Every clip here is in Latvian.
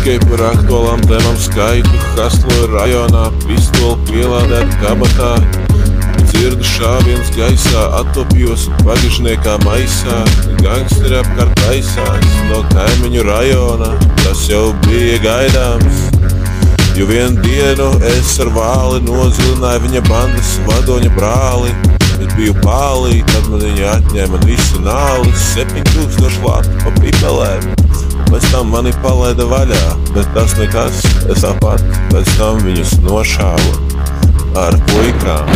Tikai par aktuālām tēmām skaitu, Hasloju rajonā, pistoli pielādēt kabatā. Dzirdu šāviens gaisā, attopjos bagažniekā maisā. Gangsteri apkārt taisās no kaimiņu rajona, tas jau bija gaidāms. Jo vienu dienu es ar vāli nozilināju viņa bandas vadoņa brāli. Es biju pālī, tad man viņa atņēma visu nāli, 7000 latu pa pipelēm. Pēc tam mani palaida vaļā, bet tas nekas, es apat pēc tam viņus nošāvu ar puikām.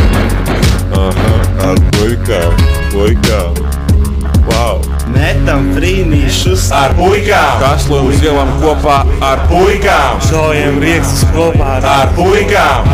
Ar puikām. Wow! Metam frīnīšus ar puikām, Hasloju uz ielām kopā ar puikām, šojam riekstus kopā ar puikām.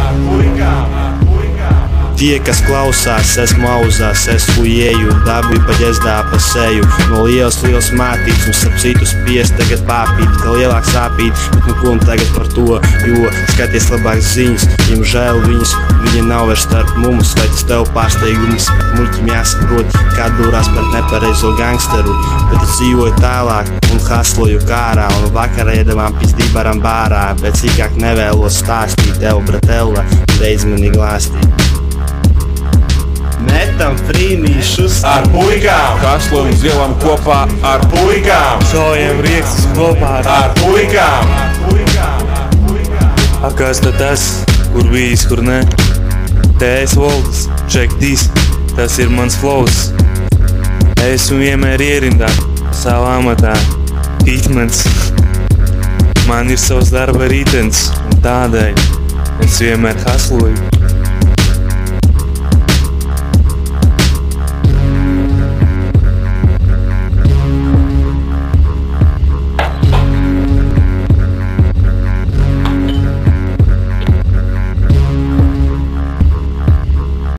Tie, kas klausās, esmu auzās, es fujēju, dabīju pa ģezdā pa seju. No liels mātīts un starp citu spiest tagad pāpīt, ka lielāk sāpīt, bet nu ko un tagad par to, jo skaties labāk ziņas, diemžēl viņi nav vairs starp mums, vai tas tev pārsteigums, muļķim jāsaprot, kā durās par nepareizo gangsteru, bet es dzīvoju tālāk un hasloju kārā, un vakarā iedavām pizdībaram bārā, bet cīkāk nevēlos stāstīt tev, bratella, beidz mani glāstīt. Metam frīnīšus ar puikām, Hasloju uz ielām kopā ar puikām, šojam riekstus kopā ar puikām. Kas tad tas, kur bijis, kur ne? TS Volds, check this, tas ir mans flows. Esmu vienmēr ierindā, savā amatā, hitmans. Man ir savs darba ritens, un tādēļ es vienmēr hasloju.